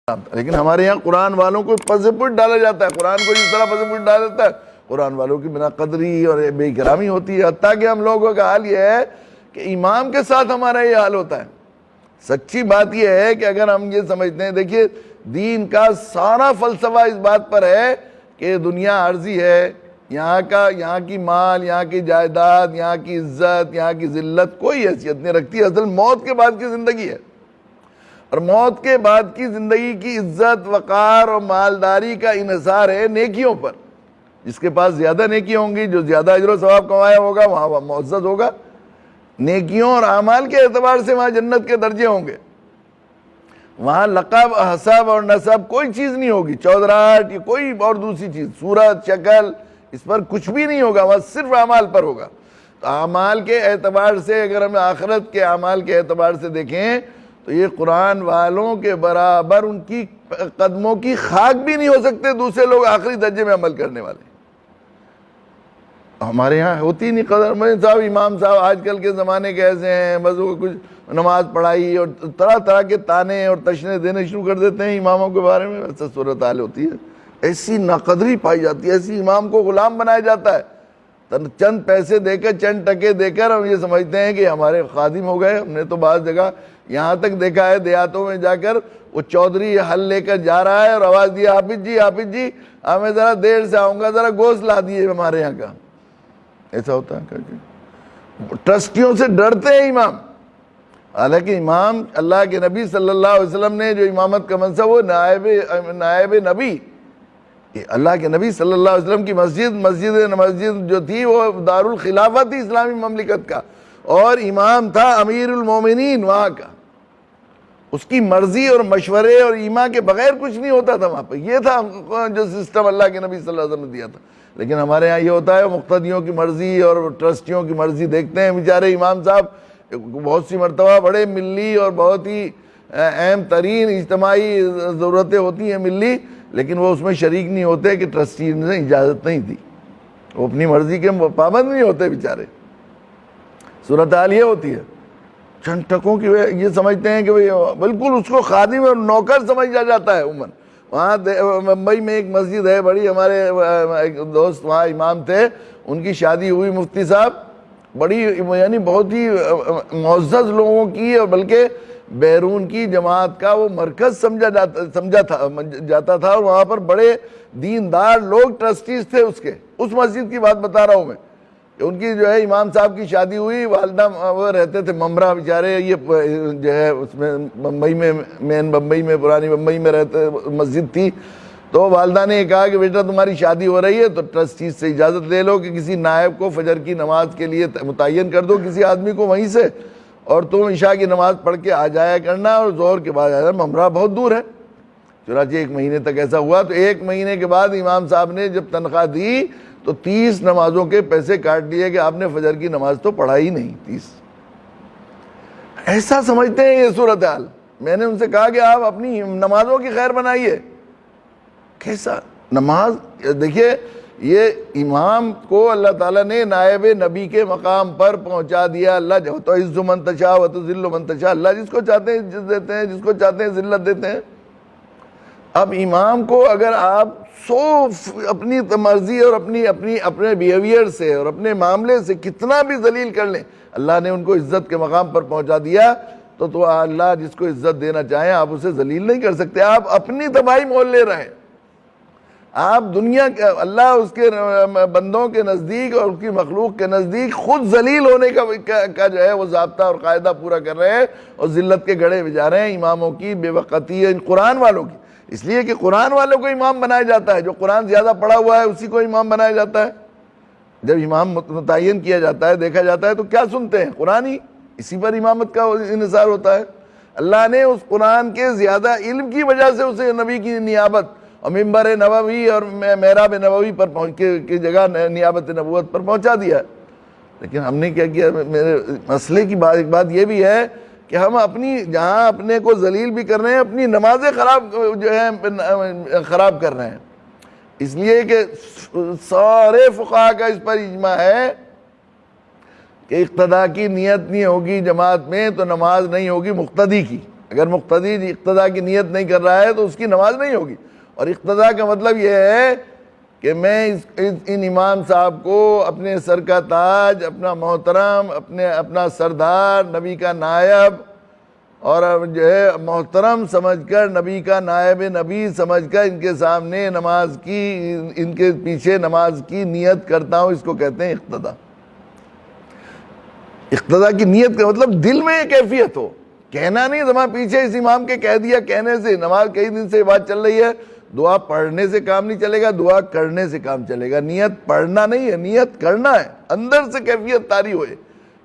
لیکن ہمارے یہاں قرآن والوں کو پس پٹ ڈالا جاتا ہے، قرآن کو جس طرح پس پٹ ڈالا جاتا ہے قرآن والوں کی بنا قدری اور بے کرامی ہوتی ہے، حتیٰ کہ ہم لوگوں کا حال یہ ہے کہ امام کے ساتھ ہمارا یہ حال ہوتا ہے۔ سچی بات یہ ہے کہ اگر ہم یہ سمجھتے ہیں، دیکھیے دین کا سارا فلسفہ اس بات پر ہے کہ دنیا عارضی ہے، یہاں کی مال، یہاں کی جائیداد، یہاں کی عزت، یہاں کی ذلت کوئی حیثیت نہیں رکھتی، اصل موت کے بعد کی زندگی ہے، اور موت کے بعد کی زندگی کی عزت، وقار اور مالداری کا انحصار ہے نیکیوں پر۔ جس کے پاس زیادہ نیکیاں ہوں گی، جو زیادہ اجر و ثواب کمایا ہوگا، وہاں معزز ہوگا۔ نیکیوں اور اعمال کے اعتبار سے وہاں جنت کے درجے ہوں گے، وہاں لقب، حسب اور نسب کوئی چیز نہیں ہوگی، چودراہٹ یا کوئی اور دوسری چیز، صورت، شکل، اس پر کچھ بھی نہیں ہوگا، وہاں صرف اعمال پر ہوگا۔ تو اعمال کے اعتبار سے اگر ہم آخرت کے اعمال کے اعتبار سے دیکھیں تو یہ قرآن والوں کے برابر ان کی قدموں کی خاک بھی نہیں ہو سکتے دوسرے لوگ آخری درجے میں عمل کرنے والے۔ ہمارے یہاں ہوتی نہیں قدر۔ صاحب امام صاحب آج کل کے زمانے کے ایسے ہیں، بس وہ کچھ نماز پڑھائی اور طرح طرح کے تانے اور تشنے دینے شروع کر دیتے ہیں اماموں کے بارے میں۔ ایسا صورتحال ہوتی ہے، ایسی ناقدری پائی جاتی ہے، ایسی امام کو غلام بنایا جاتا ہے، چند پیسے دے کر، چند ٹکے دے کر ہم یہ سمجھتے ہیں کہ ہمارے خادم ہو گئے۔ ہم نے تو بعض جگہ یہاں تک دیکھا ہے دیہاتوں میں جا کر وہ چودھری حل لے کر جا رہا ہے اور آواز دیا، حافظ جی میں ذرا دیر سے آؤں گا، ذرا گوشت لا دیے ہمارے یہاں کا۔ ایسا ہوتا ہے، ٹرسٹیوں سے ڈرتے ہیں امام، حالانکہ امام اللہ کے نبی صلی اللہ علیہ وسلم نے جو امامت کا منصب، وہ نائب نبی، اللہ کے نبی صلی اللہ علیہ وسلم کی مسجد جو تھی وہ دارالخلافہ تھی اسلامی مملکت کا، اور امام تھا امیر المومنین وہاں کا، اس کی مرضی اور مشورے اور ایما کے بغیر کچھ نہیں ہوتا تھا وہاں پہ۔ یہ تھا جو سسٹم اللہ کے نبی صلی اللہ علیہ وسلم نے دیا تھا۔ لیکن ہمارے ہاں یہ ہوتا ہے مقتدیوں کی مرضی اور ٹرسٹیوں کی مرضی دیکھتے ہیں۔ بیچارے امام صاحب بہت سی مرتبہ بڑے ملی اور بہت ہی اہم ترین اجتماعی ضرورتیں ہوتی ہیں ملی، لیکن وہ اس میں شریک نہیں ہوتے کہ ٹرسٹی نے اجازت نہیں دی، وہ اپنی مرضی کے پابند نہیں ہوتے بیچارے۔ صورتحال یہ ہوتی ہے، چند ٹکوں کی یہ سمجھتے ہیں کہ بالکل اس کو خادم اور نوکر سمجھا جاتا ہے عموماً۔ وہاں ممبئی میں ایک مسجد ہے بڑی، ہمارے ایک دوست وہاں امام تھے، ان کی شادی ہوئی، مفتی صاحب بڑی یعنی بہت ہی معزز لوگوں کی اور بلکہ بیرون کی جماعت کا وہ مرکز سمجھا جاتا تھا، اور وہاں پر بڑے دیندار لوگ ٹرسٹیز تھے اس مسجد کی بات بتا رہا ہوں میں، کہ ان کی جو ہے امام صاحب کی شادی ہوئی، والدہ وہ رہتے تھے ممرہ بیچارے، یہ جو ہے اس میں بمبئی میں پرانی بمبئی میں رہتے مسجد تھی، تو والدہ نے کہا کہ بیٹا تمہاری شادی ہو رہی ہے تو ٹرسٹیز سے اجازت لے لو کہ کسی نائب کو فجر کی نماز کے لیے متعین کر دو کسی آدمی کو وہیں سے، اور تم عشاء کی نماز پڑھ کے آ جایا کرنا اور ظہر کے بعد آ جانا، ممرہ بہت دور ہے۔ چنانچہ 1 مہینے تک ایسا ہوا، تو 1 مہینے کے بعد امام صاحب نے جب تنخواہ دی تو 30 نمازوں کے پیسے کاٹ لیے کہ آپ نے فجر کی نماز تو پڑھا ہی نہیں 30۔ ایسا سمجھتے ہیں یہ صورتحال۔ میں نے ان سے کہا کہ آپ اپنی نمازوں کی خیر بنائیے۔ کیسا نماز؟ دیکھیے یہ امام کو اللہ تعالیٰ نے نائب نبی کے مقام پر پہنچا دیا۔ اللہ تعز من تشاء و تذل من تشاء، اللہ جس کو چاہتے ہیں عزت دیتے ہیں، جس کو چاہتے ہیں ذلت دیتے ہیں۔ اب امام کو اگر آپ اپنی مرضی اور اپنے بیہیویئر سے اور اپنے معاملے سے کتنا بھی ذلیل کر لیں، اللہ نے ان کو عزت کے مقام پر پہنچا دیا، تو اللہ جس کو عزت دینا چاہیں آپ اسے ذلیل نہیں کر سکتے۔ آپ اپنی تباہی مول لے رہے ہیں۔ آپ دنیا کے اللہ اس کے بندوں کے نزدیک اور اس کی مخلوق کے نزدیک خود ذلیل ہونے کا جو ہے وہ ضابطہ اور قاعدہ پورا کر رہے ہیں، اور ذلت کے گڑھے بجا رہے ہیں اماموں کی بے وقتی، قرآن والوں کی، اس لیے کہ قرآن والوں کو امام بنایا جاتا ہے، جو قرآن زیادہ پڑھا ہوا ہے اسی کو امام بنایا جاتا ہے۔ جب امام متعین کیا جاتا ہے، دیکھا جاتا ہے، تو کیا سنتے ہیں؟ قرآن ہی، اسی پر امامت کا انحصار ہوتا ہے۔ اللہ نے اس قرآن کے زیادہ علم کی وجہ سے اسے نبی کی نیابت اور منبر نبوی اور محراب نبوی پر کی جگہ نیابت نبوت پر پہنچا دیا۔ لیکن ہم نے کیا کیا؟ میرے مسئلے کی ایک بات یہ بھی ہے کہ ہم جہاں اپنے کو ذلیل بھی کر رہے ہیں، اپنی نمازیں خراب کر رہے ہیں، اس لیے کہ سارے فقہا کا اس پر اجماع ہے کہ اقتداء کی نیت نہیں ہوگی جماعت میں تو نماز نہیں ہوگی مقتدی کی۔ اگر مقتدی اقتداء کی نیت نہیں کر رہا ہے تو اس کی نماز نہیں ہوگی۔ اور اقتداء کا مطلب یہ ہے کہ میں ان امام صاحب کو اپنے سر کا تاج، اپنا محترم، اپنا سردار، نبی کا نائب اور جو ہے محترم سمجھ کر، نبی کا نائب نبی سمجھ کر ان کے سامنے نماز کی، ان کے پیچھے نماز کی نیت کرتا ہوں، اس کو کہتے ہیں اقتداء۔ اقتداء کی نیت کا مطلب دل میں یہ کیفیت ہو، کہنا نہیں زمان پیچھے اس امام کے کہہ دیا کہنے سے۔ نماز کئی دن سے بات چل رہی ہے، دعا پڑھنے سے کام نہیں چلے گا، دعا کرنے سے کام چلے گا۔ نیت پڑھنا نہیں ہے، نیت کرنا ہے، اندر سے کیفیت طاری ہوئے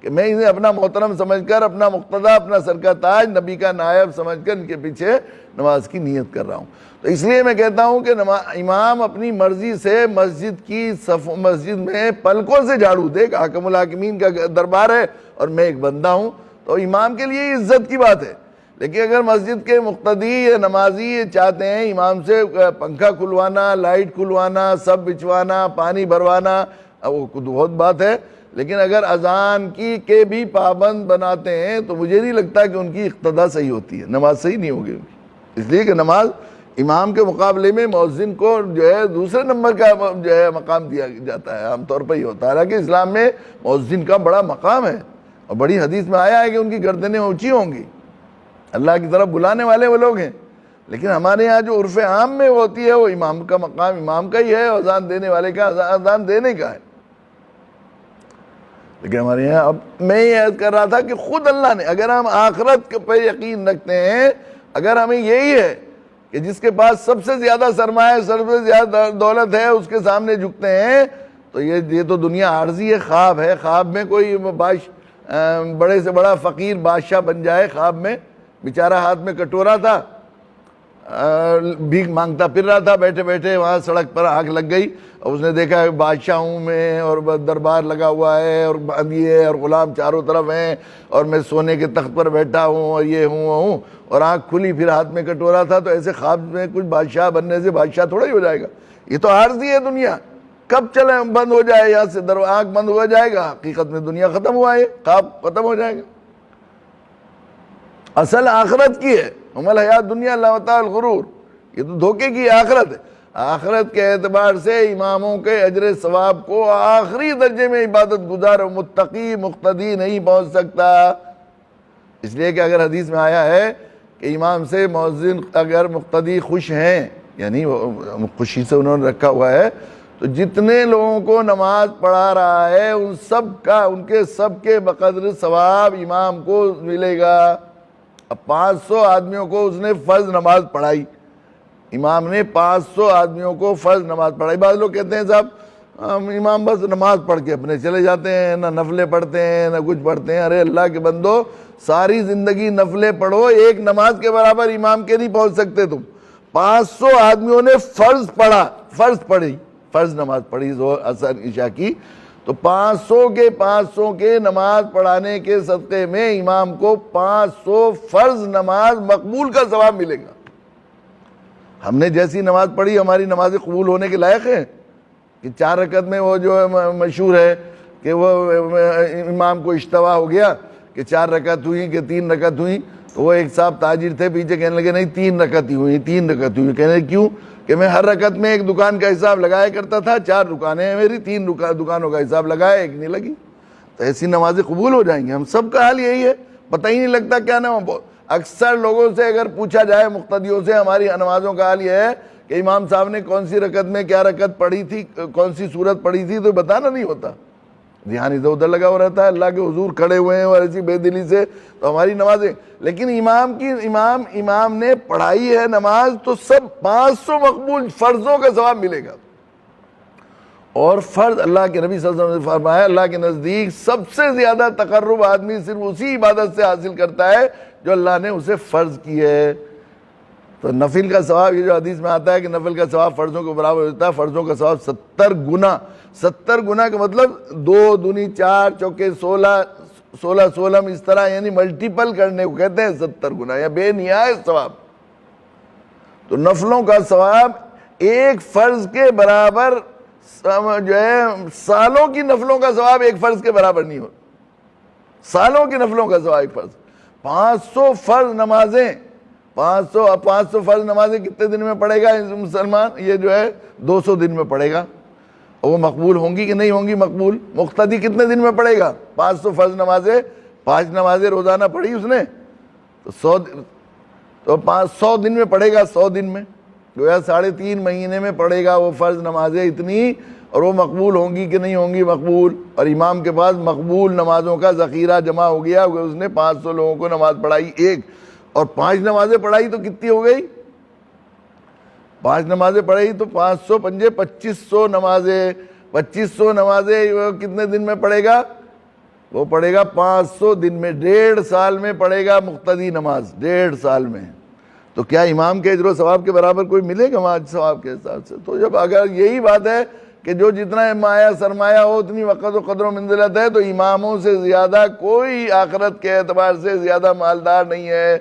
کہ میں انہیں اپنا محترم سمجھ کر، اپنا مقتدیٰ، اپنا سر کا تاج، نبی کا نائب سمجھ کر ان کے پیچھے نماز کی نیت کر رہا ہوں۔ تو اس لیے میں کہتا ہوں کہ امام اپنی مرضی سے مسجد میں پلکوں سے جھاڑو دے، حاکم الحاکمین کا دربار ہے اور میں ایک بندہ ہوں، تو امام کے لیے عزت کی بات ہے۔ لیکن اگر مسجد کے مقتدی یا نمازی یہ چاہتے ہیں امام سے پنکھا کھلوانا، لائٹ کھلوانا، سب بچھوانا، پانی بھروانا، وہ بہت بات ہے، لیکن اگر اذان کے بھی پابند بناتے ہیں تو مجھے نہیں لگتا کہ ان کی اقتداء صحیح ہوتی ہے، نماز صحیح نہیں ہوگی ان کی۔ اس لیے کہ نماز امام کے مقابلے میں مؤذن کو جو ہے دوسرے نمبر کا جو ہے مقام دیا جاتا ہے، عام طور پر ہی ہوتا ہے۔ حالانکہ اسلام میں مؤذن کا بڑا مقام ہے اور بڑی حدیث میں آیا ہے کہ ان کی گردنیں اونچی ہوں گی، اللہ کی طرف بلانے والے وہ لوگ ہیں۔ لیکن ہمارے یہاں جو عرف عام میں ہوتی ہے وہ امام کا مقام امام کا ہی ہے، اذان دینے والے کا اذان دینے کا ہے۔ لیکن ہمارے یہاں اب میں یہ عرض کر رہا تھا کہ خود اللہ نے، اگر ہم آخرت پہ یقین رکھتے ہیں، اگر ہمیں یہی ہے کہ جس کے پاس سب سے زیادہ سرمایہ، سب سے زیادہ دولت ہے، اس کے سامنے جھکتے ہیں، تو یہ تو دنیا عارضی ہے، خواب ہے۔ خواب میں کوئی بڑے سے بڑا فقیر بادشاہ بن جائے، خواب میں بیچارہ ہاتھ میں کٹورا تھا، بھیک مانگتا پھر رہا تھا، بیٹھے بیٹھے وہاں سڑک پر آنکھ لگ گئی اور اس نے دیکھا کہ بادشاہ ہوں میں اور دربار لگا ہوا ہے اور باندھی ہے اور غلام چاروں طرف ہیں اور میں سونے کے تخت پر بیٹھا ہوں اور یہ ہوں اور آنکھ کھلی، پھر ہاتھ میں کٹورا تھا۔ تو ایسے خواب میں کچھ بادشاہ بننے سے بادشاہ تھوڑا ہی ہو جائے گا، یہ تو عارضی ہے دنیا، کب چلے بند ہو جائے، یہاں سے آنکھ بند ہو جائے گا، حقیقت میں دنیا ختم ہوا ہے، خواب ختم ہو جائے گا۔ اصل آخرت کی ہے، ہم الحیات دنیا اللہ متاع الغرور، یہ تو دھوکے کی آخرت ہے۔ آخرت کے اعتبار سے اماموں کے اجر ثواب کو آخری درجے میں عبادت گزار اور متقی مقتدی نہیں پہنچ سکتا۔ اس لیے کہ اگر حدیث میں آیا ہے کہ امام سے مؤذن اگر مقتدی خوش ہیں، یعنی خوشی سے انہوں نے رکھا ہوا ہے، تو جتنے لوگوں کو نماز پڑھا رہا ہے ان سب کے بقدر ثواب امام کو ملے گا۔ اب 500 آدمیوں کو اس نے فرض نماز پڑھائی، امام نے 500 آدمیوں کو فرض نماز پڑھائی۔ بعض لوگ کہتے ہیں صاحب امام بس نماز پڑھ کے اپنے چلے جاتے ہیں، نہ نفلیں پڑھتے ہیں نہ کچھ پڑھتے ہیں۔ ارے اللہ کے بندو، ساری زندگی نفلیں پڑھو، ایک نماز کے برابر امام کے نہیں پہنچ سکتے تم۔ 500 آدمیوں نے فرض نماز پڑھی ظہر عصر عشاء کی، تو 500 کے نماز پڑھانے کے صدقے میں امام کو 500 فرض نماز مقبول کا ثواب ملے گا۔ ہم نے جیسی نماز پڑھی ہماری نمازیں قبول ہونے کے لائق ہیں کہ 4 رکعت میں وہ جو مشہور ہے کہ وہ امام کو اشتباہ ہو گیا کہ 4 رکعت ہوئی کہ 3 رکعت ہوئی، تو وہ ایک صاحب تاجر تھے پیچھے کہنے لگے نہیں 3 رکعت ہی ہوئی، 3 رکعت ہوئی۔ کہنے لگے کیوں؟ کہ میں ہر رکعت میں ایک دکان کا حساب لگایا کرتا تھا، 4 دکانیں ہیں میری، 3 دکانوں کا حساب لگایا، ایک نہیں لگی۔ تو ایسی نمازیں قبول ہو جائیں گی۔ ہم سب کا حال یہی ہے، پتہ ہی نہیں لگتا کیا نام۔ اکثر لوگوں سے اگر پوچھا جائے مقتدیوں سے ہماری نمازوں کا حال یہ ہے کہ امام صاحب نے کون سی رکعت میں کیا رکعت پڑھی تھی، کون سی سورت پڑھی تھی، تو بتانا نہیں ہوتا، دھیان ادھر ادھر لگا ہوا رہتا ہے، اللہ کے حضور کھڑے ہوئے ہیں اور ایسی بے دلی سے تو ہماری نمازیں۔ لیکن امام نے پڑھائی ہے نماز تو سب 500 مقبول فرضوں کا ثواب ملے گا۔ اور فرض اللہ کے نبی صلی اللہ علیہ وسلم نے فرمایا اللہ کے نزدیک سب سے زیادہ تقرب آدمی صرف اسی عبادت سے حاصل کرتا ہے جو اللہ نے اسے فرض کی ہے۔ تو نفل کا ثواب، یہ جو حدیث میں آتا ہے کہ نفل کا ثواب فرضوں کے برابر ہوتا ہے، فرضوں کا ثواب 70 گنا، 70 گنا کا مطلب 2 دونی 4 چوکے 16 16 اس طرح، یعنی ملٹیپل کرنے کو کہتے ہیں 70 گنا، یا بے نہایت ثواب۔ تو نفلوں کا ثواب ایک فرض کے برابر جو ہے، سالوں کی نفلوں کا ثواب ایک فرض کے برابر نہیں ہوتا، سالوں کی نفلوں کا ثواب ایک فرض۔ 500 فرض نمازیں، 500 فرض نمازیں کتنے دن میں پڑھے گا مسلمان؟ یہ جو ہے 200 دن میں پڑھے گا. اور وہ مقبول ہوں گی کہ نہیں ہوں گی مقبول؟ مقتدی کتنے دن میں پڑھے گا؟ 500 فرض نمازیں، 5 نمازیں روزانہ پڑھی اس نے تو 100 دن میں پڑھے گا. 100 دن میں گویا 3.5 مہینے میں پڑھے گا وہ فرض نمازیں اتنی. اور وہ مقبول ہوں گی کہ نہیں ہوں گی مقبول؟ اور امام کے پاس مقبول نمازوں کا ذخیرہ جمع ہو گیا، اس نے 500 لوگوں کو نماز پڑھائی ایک، اور 5 نمازیں پڑھائی تو کتنی ہو گئی؟ 5 نمازیں پڑھائی تو 500 پنجے 2500 نمازیں. 2500 نمازیں کتنے دن میں پڑھے گا؟ وہ پڑھے گا 500 دن میں. 1.5 سال میں پڑھے گا مقتدی نماز، 1.5 سال میں. تو کیا امام کے اجر و ثواب کے برابر کوئی ملے گا وہاں ثواب کے حساب سے؟ تو جب اگر یہی بات ہے کہ جو جتنا مایا سرمایہ ہو اتنی وقت و قدر و منزلت ہے، تو اماموں سے زیادہ کوئی آخرت کے اعتبار سے زیادہ مالدار نہیں ہے.